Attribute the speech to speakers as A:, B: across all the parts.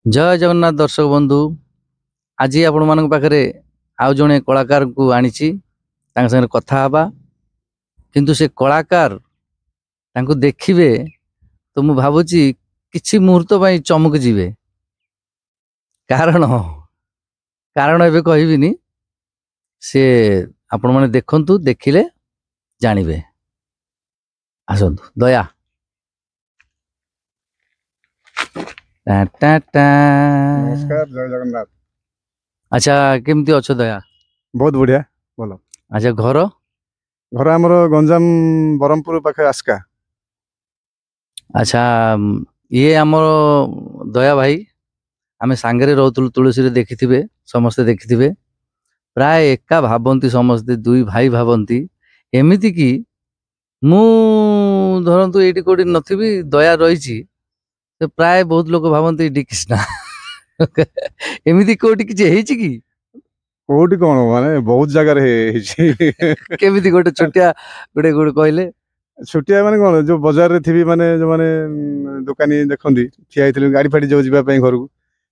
A: जय जगन्नाथ दर्शक बंधु। आज आपण मान पाखे आउ जड़े कलाकार को आनी संगे कथा हवा किंतु से कलाकार तांको देखिबे तो मु भावुची किछि मुहूर्त पई चमक जीवे। कारण कारण एबे कहबिनी से आपण माने देखंतु देखिले जानिबे। आसंतु दया टा टा टा।
B: नमस्कार, जय जगन्नाथ।
A: अच्छा केमती अच्छो दया?
B: बहुत बढ़िया बोलो।
A: अच्छा घर
B: घर आमर गंजाम बरमपुर पाखे आस्का।
A: अच्छा ये आमर दया भाई आमे सांगरे रहतुलु तुलसी रे देखिथिबे समस्ते देखिथिबे प्राय एका भाबंती समस्ते दुई भाई भाबंती एमिति कि मु धरंतु एटी कोडी नथिबी दया रहिछि तो प्राय बहुत लोग भाबंती डी कृष्णा एमिति कोडी कि हेछि कि
B: कोटी कौन माने बहुत जगह रे
A: केमिति गोटे छोटिया गोटे गोटे कहले
B: छुट्टिया माने कौन जो बाजार रे थी माने जो माने दुकानी देखंदी ठिया आइथिले गाड़ी फाड़ी जो जिबा पई घर को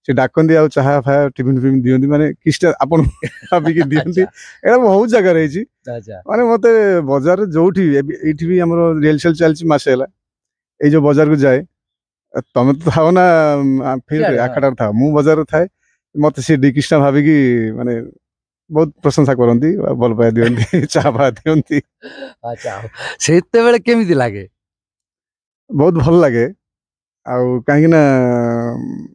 B: से डाकंदी आ चाहा फा टिफिन फिन दियंदी माने किस्टा आपन भाबी के दियंदी एरा बहुत जगह रहिछि।
A: अच्छा
B: माने मते बाजार रे जोठी एठी भी हमरो रियल सेल चलछि मासे हला ए जो बाजार को जाए तमे तो थाओ ना फिर
A: सियाड़े,
B: आखटार था मु बाजार रे थाए मते से डी कृष्णा भाबी की माने बहुत प्रशंसा करती भल पाई दिखती चाह फा दिखती
A: अच्छा सेते बेले केमिति लागे?
B: बहुत भल लगे आउ कहीं ना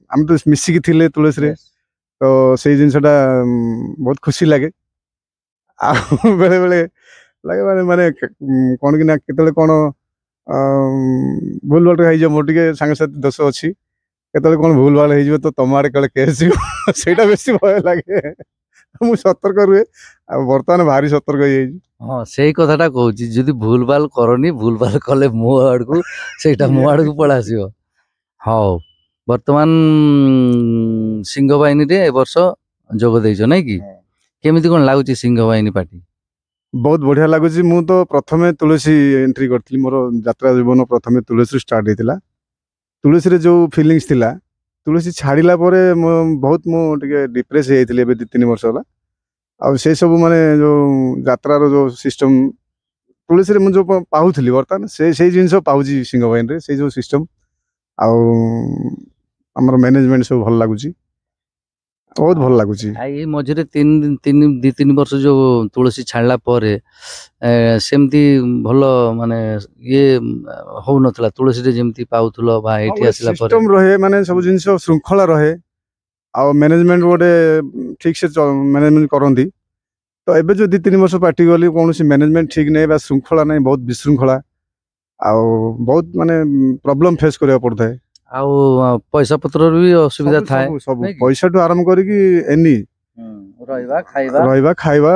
B: आम तो मिसिकी थिले तुलसी रे तो से जिनसटा बहुत खुशी लगे आ बेले बेले लगे माने माने कौन कि ना केतले कौन भूल भाल हो मोर टे सांगसाथी दोष अच्छी केतले कौन भूल भाल हो तो तुम आड़े कले केस सेटा बेसी भय लगे मु सतर्क रुए आ बर्तमान भारी सतर्क हो
A: हाँ से कथाटा कहूँ जदि भूल भाल करनी भूल भाल कले मो आड़ को सेटा मो आड़ को पड़ा आसो। हाँ बर्तमान सिंह बाहिनी रे ए वर्ष जोग देइछो नै कि केमिति कोन लागुची सिंह बाहिनी पार्टी?
B: बहुत बढ़िया लगुच मु तो प्रथमे तुलसी एंट्री करथि मोर यात्रा जीवन प्रथमे तुलसी स्टार्ट हेतिला तुलसी रे जो फीलिंग्स थिला तुलसी छाड़िला परे बहुत मु टिके डिप्रेस हे जाइथिले बे 2-3 वर्ष होला आ से सब माने जो यात्रा रो जो सिस्टम तुलसी रे मु जो पाउथली बर्तमान से जिंस पाउची सिंह बाहिनी रे से जो सिस्टम आउ हमर मैनेजमेंट सब भल लागुची बहुत भल लागुची।
A: आई मझरे 2-3 वर्ष जो तुलसी छाड़ला परे सेमती भल माने ये हो नथला तुलसी रे जेमती पाउथलो बा एठी आसिला परे
B: सिस्टम रहे माने सब जिंस श्रृंखला रहे आ मैनेजमेंट गोटे ठीक से मैनेजमेंट करंती तो एबे जो 2-3 वर्ष पार्टी गली कौन मैनेजमेंट ठीक नहीं बा श्रृंखला नहीं बहुत विशृंखला आ बहुत माने प्रॉब्लम फेस करया पड़ता है
A: आउ पैसा पत्र भी असुविधा थाए
B: सब पैसा टू आरंभ करी एनी
A: रहिबा
B: खाइबा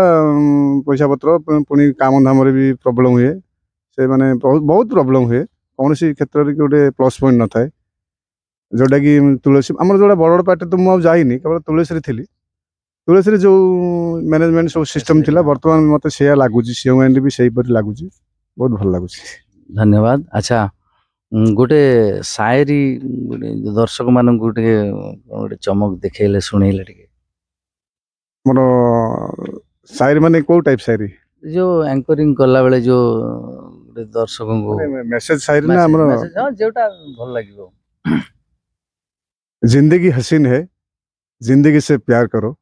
B: पैसा पत्र पुनी काम धाम रे भी प्रॉब्लम हुए से माने बहुत प्रॉब्लम हुए कौन सी क्षेत्र रे गोटे प्लस पॉइंट न थाए जोटा कि तुलसी हमर जोड़ा बड़ पार्टी तो मु जाइनी केवल तुलसी रे थिली तुलसी रे जो मैनेजमेंट सब सिस्टम थिला वर्तमान मते सेया लागुची सेउ भी सही पर लागुची बहुत भल लागुची।
A: धन्यवाद। अच्छा गोटे शायरी दर्शक मान गोटे चमक देखेले सुनेले टिके
B: मोर शायरी माने को टाइप शायरी
A: जो एंकरिंग करला बेले जो दर्शक को
B: मैसेज शायरी ना हमर
A: हां जेटा भल लागिवो।
B: जिंदगी हसीन है जिंदगी से प्यार करो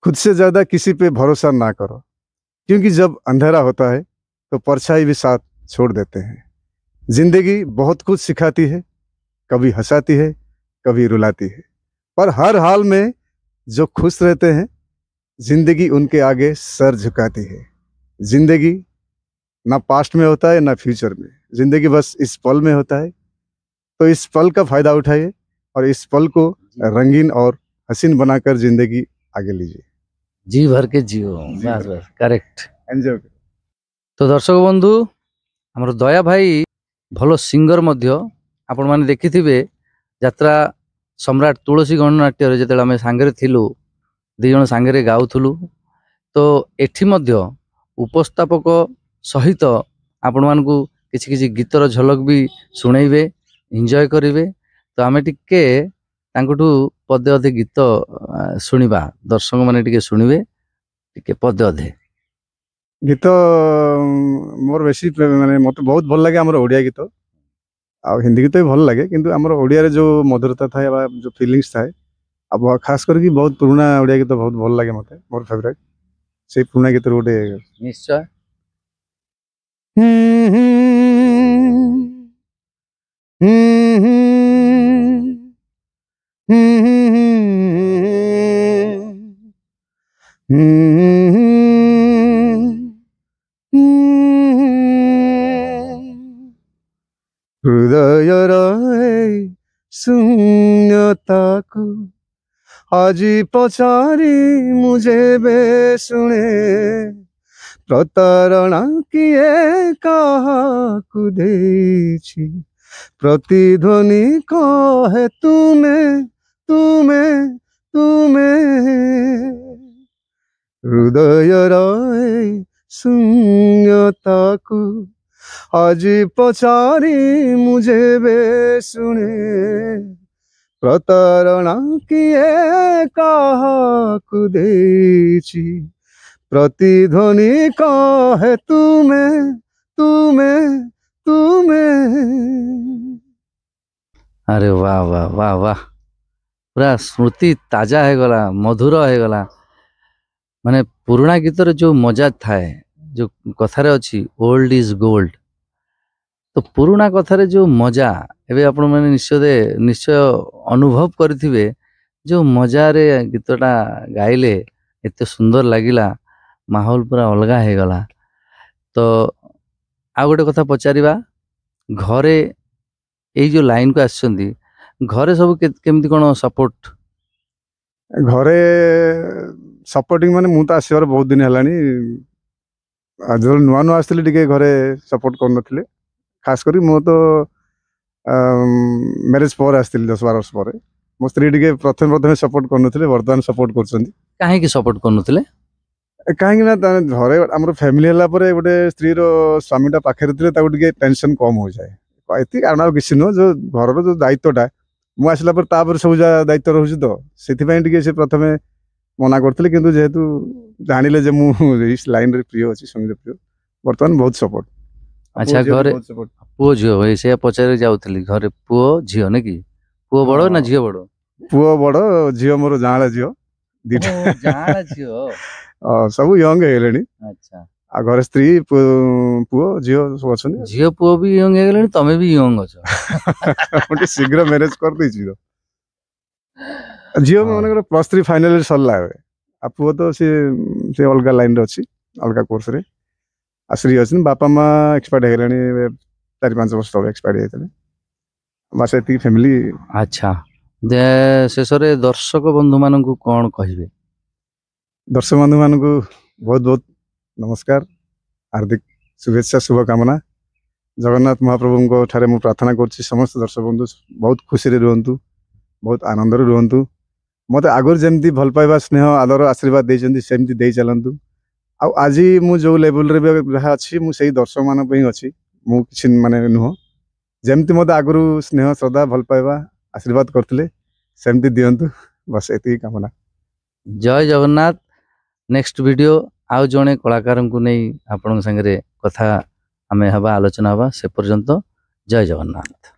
B: खुद से ज्यादा किसी पे भरोसा ना करो क्योंकि जब अंधेरा होता है तो परछाई भी साथ छोड़ देते हैं। जिंदगी बहुत कुछ सिखाती है कभी हंसाती है कभी रुलाती है पर हर हाल में जो खुश रहते हैं जिंदगी उनके आगे सर झुकाती है। जिंदगी ना पास्ट में होता है ना फ्यूचर में जिंदगी बस इस पल में होता है तो इस पल का फायदा उठाइए और इस पल को रंगीन और हसीन बनाकर जिंदगी आगे लीजिए।
A: जी भर के जियो बस बस करेक्ट
B: एंजॉय।
A: तो दर्शक बंधु हमर दया भाई भलो सिंगर मध्य आपण माने देखिथिबे यात्रा सम्राट तुलसी गणनाट्य रे जेतेला आमे सांगरे थिलु दी जण सांगरे गाउथुलु तो एठी मध्य उपस्थापक सहित आपण मानकू किछि किछि गीतर झलक भी सुनैबे एंजॉय करिवे तो आमे टिके ତାଙ୍କଠୁ ପଦେ ଅଧେ ଗୀତ ଶୁଣିବା, ଦର୍ଶକ ମାନେ ଟିକେ ଶୁଣିବେ, ଟିକେ ପଦେ ଅଧେ।
B: ଗୀତ ମୋର ବେଶୀ ମାନେ ମତେ ବହୁତ ଭଲ ଲାଗେ ଆମର ଓଡ଼ିଆ ଗୀତ, ଆଉ ହିନ୍ଦୀ ଗୀତ ବି ଭଲ ଲାଗେ, କିନ୍ତୁ ଆମର ଓଡ଼ିଆରେ ଯୋଉ ମଧୁରତା ଥାଏ ବା ଯୋଉ ଫିଲିଙ୍ଗସ୍ ଥାଏ, ଆଉ ଖାସ କରିକି ବହୁତ ପୁରୁଣା ଓଡ଼ିଆ ଗୀତ ବହୁତ ଭଲ ଲାଗେ ମତେ, ମୋର ଫେଭରାଇଟ୍ ସେଇ ପୁରୁଣା ଗୀତରୁ ଗୋଟେ
A: ନିଶ୍ଚୟ।
B: ହୃଦୟର ଶୂନ୍ୟତାକୁ ଆଜି ପଚାରି ମୁଁ ଯେବେ ଶୁଣେ, ପ୍ରତାରଣା କିଏ କାହାକୁ ଦେଇଛି, ପ୍ରତିଧ୍ୱନି କହେ ତୁମେ ତୁମେ ତୁମେ। ହୃଦୟର ଶୂନ୍ୟତାକୁ ଆଜି ପଚାରି ମୁଁ ଯେବେ ଶୁଣେ, ପ୍ରତାରଣା କିଏ କାହାକୁ ଦେଇଛି, ପ୍ରତିଧ୍ୱନି କହେ ତୁମେ ତୁମେ ତୁମେ।
A: ଆରେ वाह वाह वाह वाह, ପୁରା ସ୍ମୃତି ତାଜା ହେଇଗଲା, ମଧୁର ହେଇଗଲା। ମାନେ ପୁରୁଣା ଗୀତରେ ଯୋଉ ମଜା ଥାଏ, ଯୋଉ କଥାରେ ଅଛି ଓଲ୍ଡ ଇଜ ଗୋଲ୍ଡ, ତ ପୁରୁଣା କଥାରେ ଯୋଉ ମଜା ଏବେ ଆପଣମାନେ ନିଶ୍ଚୟ ଅନୁଭବ କରିଥିବେ, ଯୋଉ ମଜାରେ ଗୀତଟା ଗାଇଲେ ଏତେ ସୁନ୍ଦର ଲାଗିଲା, ମାହୋଲ ପୁରା ଅଲଗା ହେଇଗଲା। ତ ଆଉ ଗୋଟେ କଥା ପଚାରିବା, ଘରେ ଏଇ ଯୋଉ ଲାଇନକୁ ଆସିଛନ୍ତି, ଘରେ ସବୁ କେମିତି କ'ଣ ସପୋର୍ଟ?
B: ଘରେ ସପୋର୍ଟିଂ ମାନେ ମୁଁ ତ ଆସିବାର ବହୁତ ଦିନ ହେଲାଣି, ଯେତେବେଳେ ନୂଆ ନୂଆ ଆସିଥିଲି ଟିକେ ଘରେ ସପୋର୍ଟ କରୁନଥିଲେ, ଖାସ କରି ମୁଁ ତ ମ୍ୟାରେଜ ପରେ ଆସିଥିଲି 10-12 ବର୍ଷ ପରେ, ମୋ ସ୍ତ୍ରୀ ଟିକେ ପ୍ରଥମେ ସପୋର୍ଟ କରୁନଥିଲେ, ବର୍ତ୍ତମାନ ସପୋର୍ଟ କରୁଛନ୍ତି।
A: କାହିଁକି ସପୋର୍ଟ କରୁନଥିଲେ?
B: କାହିଁକି ନା ଘରେ ଆମର ଫ୍ୟାମିଲି ହେଲା ପରେ ଗୋଟେ ସ୍ତ୍ରୀର ସ୍ୱାମୀଟା ପାଖରେ ଥିଲେ ତାକୁ ଟିକେ ଟେନସନ କମ ହୋଇଯାଏ, ଏତିକି କାରଣ ଆଉ କିଛି ନୁହଁ। ଯୋଉ ଘରର ଯୋଉ ଦାୟିତ୍ୱଟା ମୁଁ ଆସିଲା ପରେ ତାପରେ ସବୁ ଯାହା ଦାୟିତ୍ୱ ରହୁଛି, ତ ସେଥିପାଇଁ ଟିକେ ସେ ପ୍ରଥମେ ମନା କରିଥିଲେ, କିନ୍ତୁ ଯେହେତୁ ଜାଣିଲେ ଯେ ମୁଁ ଏଇ ଲାଇନରେ ପ୍ରିୟ ଅଛି, ସଙ୍ଗୀତ ପ୍ରିୟ, ବର୍ତ୍ତମାନ ବହୁତ ସପୋର୍ଟ।
A: ଆଚ୍ଛା, ଘରେ ପୁଅ ଝିଅ ଭାଇ ସେଇଆ ପଚାରି ଯାଉଥିଲି, ଘରେ ପୁଅ ଝିଅ ନାଇଁ କି? ପୁଅ ବଡ ନା ଝିଅ ବଡ?
B: ପୁଅ ବଡ, ଝିଅ ମୋର ଯାଆଁଳା ଝିଅ ଦିଟା।
A: ଯାଆଁଳା ଝିଅ
B: ସବୁ ୟଙ୍ଗ ହେଇଗଲେଣି।
A: ଆଚ୍ଛା,
B: ଆଉ ଘରେ ସ୍ତ୍ରୀ ପୁଅ ଝିଅ ସବୁ ଅଛନ୍ତି।
A: ଝିଅ ପୁଅ ବି ୟଙ୍ଗ ହେଇଗଲେଣି, ତମେ ବି ୟଙ୍ଗ ଅଛ।
B: ମୁଁ ଟିକେ ଶୀଘ୍ର ମ୍ୟାରେଜ କରିଦେଇଛି ତ। ଝିଅ ମାନଙ୍କର +3 ଫାଇନାଲ ସରିଲା ଏବେ, ଆଉ ପୁଅ ତ ସେ ଅଲଗା ଲାଇନରେ ଅଛି, ଅଲଗା କୋର୍ସରେ। ଆଉ ସ୍ତ୍ରୀ ଅଛନ୍ତି, ବାପା ମା ଏକ୍ସପାର୍ଟ ହେଇଗଲେଣି 4-5 ବର୍ଷ ତଳେ ଏକ୍ସପାର୍ଟ ହେଇଯାଇଥିଲେ, ବାସ ଏତିକି ଫ୍ୟାମିଲି।
A: ଆଚ୍ଛା, ଶେଷରେ ଦର୍ଶକ ବନ୍ଧୁ ମାନଙ୍କୁ କ'ଣ କହିବେ?
B: ଦର୍ଶକ ବନ୍ଧୁ ମାନଙ୍କୁ ବହୁତ ବହୁତ ନମସ୍କାର, ହାର୍ଦ୍ଦିକ शुभेच्छा शुभकामना। जगन्नाथ महाप्रभु ठारे मु प्रार्थना करुच्ची समस्त दर्शक बंधु बहुत खुशी रुहतु, बहुत आनंद रुहतु, मत आगुरी जमी भल पाइबा स्नेह आदर आशीर्वाद देइछन्ति सेमती दे चलतु। आज मु जो लेवल रे जहाँ अच्छी मुझे दर्शक मान अच्छी, मु किसी माने नुह, जमती मत आगुरी स्नेह श्रद्धा भल पाइबा आशीर्वाद करते सेमती दिंतु, बस एति कामना।
A: जय जगन्नाथ। नेक्स्ट वीडियो आउ जड़े कलाकार को नहीं आपण संगे कथा आमे हवा आलोचना हवा, से पर्यंत जय जगन्नाथ।